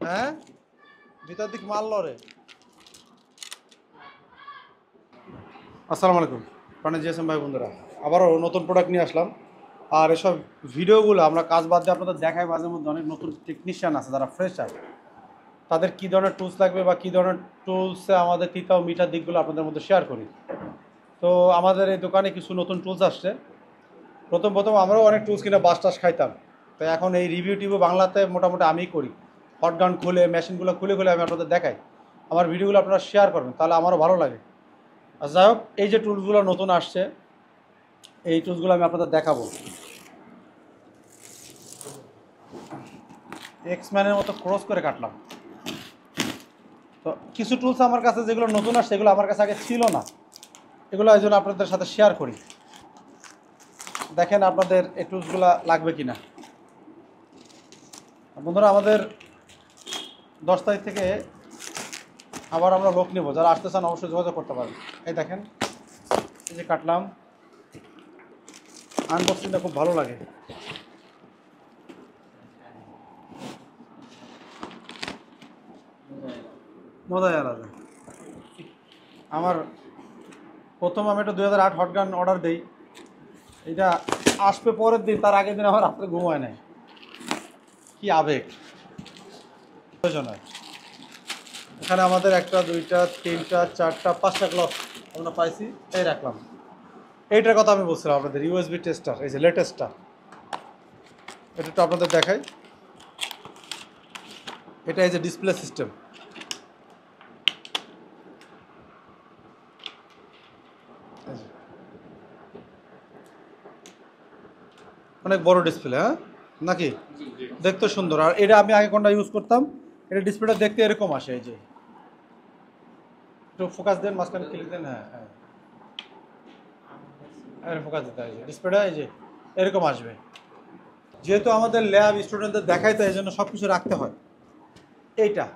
হ্যাঁ ভিতর দিক মারল রে। আসসালামু আলাইকুম প্রাণে জিএসএম ভাই বন্ধুরা, আবারও নতুন প্রোডাক্ট নিয়ে আসলাম। আর এসব ভিডিওগুলো আমরা কাজ বাদ দিয়ে আপনাদের দেখাই, মাঝে মধ্যে অনেক নতুন টেকনিশিয়ান আছে যারা ফ্রেশার, তাদের কী ধরনের টুলস লাগবে বা কী ধরনের টুলসে আমাদের তিতা ও মিঠার দিকগুলো আপনাদের মধ্যে শেয়ার করি। তো আমাদের এই দোকানে কিছু নতুন টুলস আসছে। প্রথম আমরাও অনেক টুলস কিনে বাস টাস খাইতাম, তো এখন এই রিভিউ টিভিউ বাংলাতে মোটামুটি আমিই করি। হট গান খুলে মেশিনগুলো খুলে খুলে আমি আপনাদের দেখাই, আমার ভিডিওগুলো আপনারা শেয়ার করবেন, তাহলে আমারও ভালো লাগে। আর যাই হোক, এই যে টুলসগুলো নতুন আসছে, এই টুলসগুলো আমি আপনাদের দেখাবো। এক্সম্যানের মতো ক্রস করে কাটলাম। তো কিছু টুলস আমার কাছে যেগুলো নতুন আসছে, সেগুলো আমার কাছে আগে ছিল না, এগুলো এই জন্য আপনাদের সাথে শেয়ার করি। দেখেন আপনাদের এই টুলসগুলো লাগবে কি না। বন্ধুরা, আমাদের 10 তারিখ থেকে আবার আমরা লোক নেব, যারা আসতে চান অবশ্যই যোগাযোগ করতে পারেন। এই দেখেন, এই যে কাটলাম, আনবক্সিংটা খুব ভালো লাগে। মজাই আলাদা। আমার প্রথম আমি একটা 2008 হট গান অর্ডার দিই, এটা আসবে পরের দিন, তার আগের দিন আমার রাত্রে ঘুমায় নাই। কি আবেগ, প্রয়োজন হয়। এখানে আমাদের 1টা 2টা 3টা 4টা 5টা গ্লাস আমরা পাইছি, এই রাখলাম। এইটার কথা আমি বলছিলাম আপনাদের, ইউএসবি টেস্টার, এই যে লেটেস্টটা, এটা তো আপনাদের দেখাই। এটা এই যে ডিসপ্লে সিস্টেম, অনেক বড় ডিসপ্লে, হ্যাঁ নাকি? দেখতে সুন্দর। আর এটা আমি আগে কোনটা ইউজ করতাম, এটা ডিসপ্লেটা দেখতে এরকম আসে, এই যে একটু ফোকাস দেন, মাঝখানে ক্লিক দেন, হ্যাঁ হ্যাঁ ফোকাস দিতে হয়, ডিসপ্লেটা এই যে এরকম আসবে। যেহেতু আমাদের ল্যাব স্টুডেন্টদের দেখাই, তো এই জন্য সব কিছু রাখতে হয়। এইটা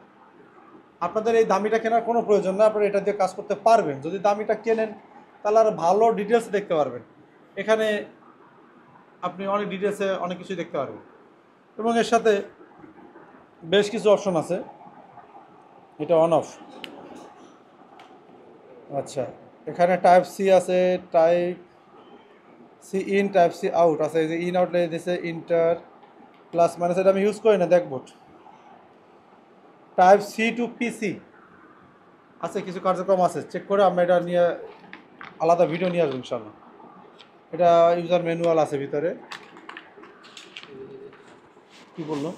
আপনাদের এই দামিটা কেনার কোনো প্রয়োজন না, আপনারা এটা দিয়ে কাজ করতে পারবেন। যদি দামিটা কেনেন তাহলে আর ভালো ডিটেলস দেখতে পারবেন। এখানে আপনি অনেক ডিটেলসে অনেক কিছু দেখতে পারবেন, এবং এর সাথে বেশ কিছু অপশন আছে। এটা অন অফ, আচ্ছা। এখানে টাইপ সি আছে, type C in, type C out আছে। এই যে ইন আউট লেগে দিয়েছে, ইন্টার প্লাস মাইনাস, এটা আমি ইউজ করি না, দেখবো। টাইপ সি টু পিসি আছে, কিছু কার্যক্রম আছে, চেক করে আমরা এটা নিয়ে আলাদা ভিডিও নিয়ে আসবো ইনশাল্লাহ। এটা ইউজার ম্যানুয়াল আছে ভিতরে। কি বললো?